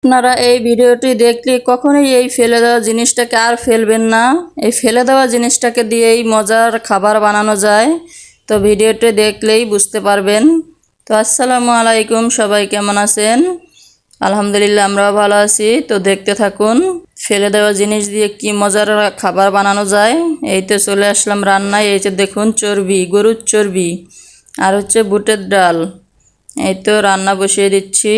আপনারা এই ভিডিওটি দেখলে কখনোই এই ফেলে দেওয়া জিনিসটাকে আর ফেলবেন না। এই ফেলে দেওয়া জিনিসটাকে দিয়েই মজার খাবার বানানো যায়। তো ভিডিওটি দেখলেই বুঝতে পারবেন। তো আসসালামু আলাইকুম, সবাই কেমন আছেন? আলহামদুলিল্লাহ, আমরাও ভালো আছি। তো দেখতে থাকুন ফেলে দেওয়া জিনিস দিয়ে কি মজার খাবার বানানো যায়। এই তো চলে আসলাম রান্নায়। এই যে দেখুন চর্বি, গরুর চর্বি আর হচ্ছে বুটের ডাল। এই তো রান্না বসিয়ে দিচ্ছি।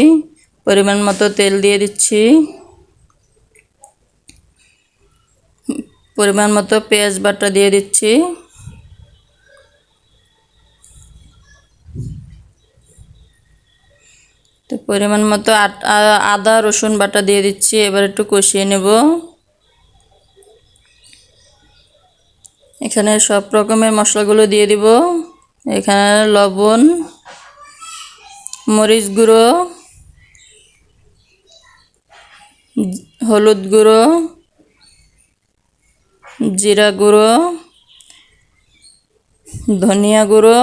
পরিমাণ মতো তেল দিয়ে দিচ্ছি, পরিমাণ মতো পেঁয়াজ বাটা দিয়ে দিচ্ছি, তো পরিমাণ মতো আদা রসুন বাটা দিয়ে দিচ্ছি। এবার একটু কষিয়ে নেব। এখানে সব রকমের মশলাগুলো দিয়ে দিব। এখানে লবণ, মরিচ গুঁড়ো, হলুদ গুঁড়ো, জিরা গুঁড়ো, ধনিয়া গুঁড়ো,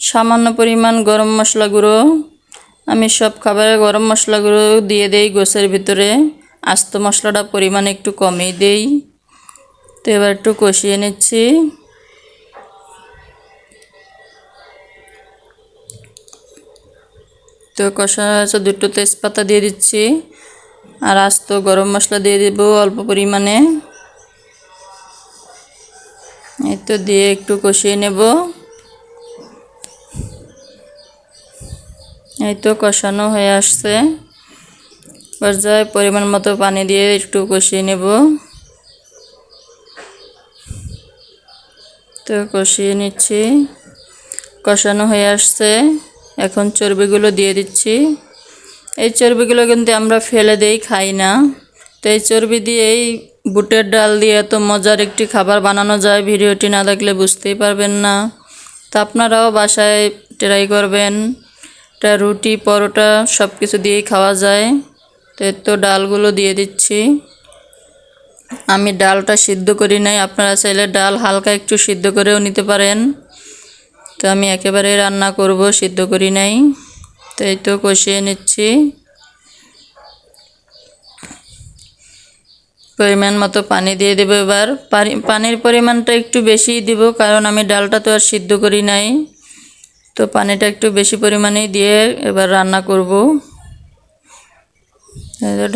সামান্য পরিমাণ গরম মশলা গুঁড়ো। আমি সব খাবারে গরম মশলা গুঁড়ো দিয়ে দেই গোছের ভিতরে, আস্ত মশলাটা পরিমাণ একটু কমই দেই। তো এবার একটু কষিয়ে নিচ্ছি। তো কষা আছে, দুটো তেজপাতা দিয়ে দিচ্ছি আর আস্ত গরম মশলা দিয়ে দেব অল্প পরিমাণে। এই তো দিয়ে একটু কষিয়ে নেব। এই তো কষানো হয়ে আসছে, পর্যায়ে পরিমাণ মতো পানি দিয়ে একটু কষিয়ে নেব। তো কষিয়ে নিচ্ছি, কষানো হয়ে আসছে। এখন চর্বিগুলো দিয়ে দিচ্ছি। এই চর্বিগুলো কিন্তু আমরা ফেলে দেই, খাই না। তো এই চর্বি দিয়েই বুটের ডাল দিয়ে এত মজার একটি খাবার বানানো যায়, ভিডিওটি না দেখলে বুঝতেই পারবেন না। তো আপনারাও বাসায় ট্রাই করবেন। এটা রুটি পরোটা সব কিছু দিয়েই খাওয়া যায়। তো এর তো ডালগুলো দিয়ে দিচ্ছি। আমি ডালটা সিদ্ধ করি নাই, আপনারা চাইলে ডাল হালকা একটু সিদ্ধ করেও নিতে পারেন। তো আমি একেবারে রান্না করব, সিদ্ধ করি নাই। তো এই তো কষিয়ে নিচ্ছি। পরিমাণ মতো পানি দিয়ে দেবো। এবার পানির পরিমাণটা একটু বেশিই দিব, কারণ আমি ডালটা তো আর সিদ্ধ করি নাই। তো পানিটা একটু বেশি পরিমাণেই দিয়ে এবার রান্না করব।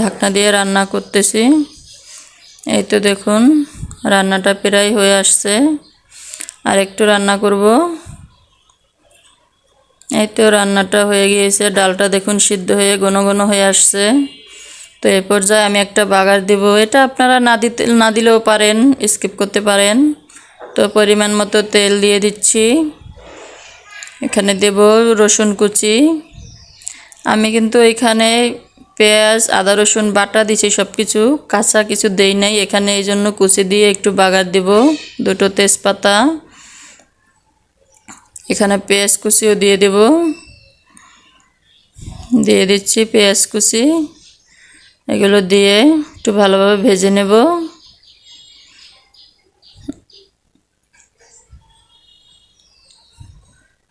ঢাকনা দিয়ে রান্না করতেছি। এই তো দেখুন রান্নাটা প্রায় হয়ে আসছে, আর একটু রান্না করব। এই তো রান্নাটা হয়ে গিয়েছে। ডালটা দেখুন সিদ্ধ হয়ে ঘন ঘন হয়ে আসছে। তো এই পর্যায়ে আমি একটা বাগার দেব। এটা আপনারা না দিলেও পারেন, স্কিপ করতে পারেন। তো পরিমাণ মতো তেল দিয়ে দিচ্ছি। এখানে দেব রসুন কুচি। আমি কিন্তু এখানে পেঁয়াজ আদা রসুন বাটা দিছি, সব কিছু কাঁচা কিছু দেই নাই এখানে, এই জন্য কুচি দিয়ে একটু বাগার দেব। দুটো তেজপাতা, এখানে পেঁয়াজ কুচিও দিয়ে দেব। দিয়ে দিচ্ছি পেঁয়াজ কুচি। এগুলো দিয়ে একটু ভালোভাবে ভেজে নেব।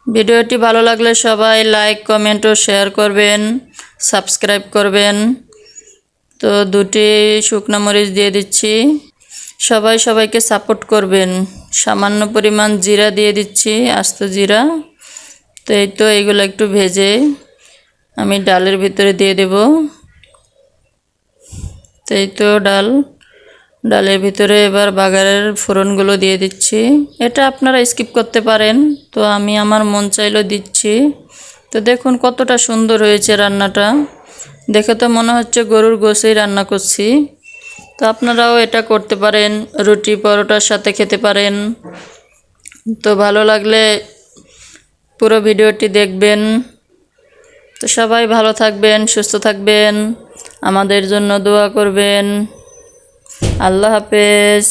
ভিডিওটি ভালো লাগলে সবাই লাইক কমেন্ট ও শেয়ার করবেন, সাবস্ক্রাইব করবেন। তো দুটি শুকনো মরিচ দিয়ে দিচ্ছি। সবাই সবাইকে সাপোর্ট করবেন। সামান্য পরিমাণ জিরা দিয়ে দিচ্ছি, আস্ত জিরা। তো এই তো এইগুলো একটু ভেজে আমি ডালের ভিতরে দিয়ে দেব। তো এই তো ডালের ভিতরে এবার বাগারের ফোড়নগুলো দিয়ে দিচ্ছি। এটা আপনারা স্কিপ করতে পারেন, তো আমি আমার মন চাইলো দিচ্ছি। তো দেখুন কতটা সুন্দর হয়েছে রান্নাটা, দেখে তো মনে হচ্ছে গরুর গোশই রান্না করছি। তো আপনারাও এটা করতে পারেন, রুটি পরোটার সাথে খেতে পারেন। তো ভালো লাগলে পুরো ভিডিওটি দেখবেন। তো সবাই ভালো থাকবেন, সুস্থ থাকবেন, আমাদের জন্য দোয়া করবেন। আল্লাহ হাফেজ।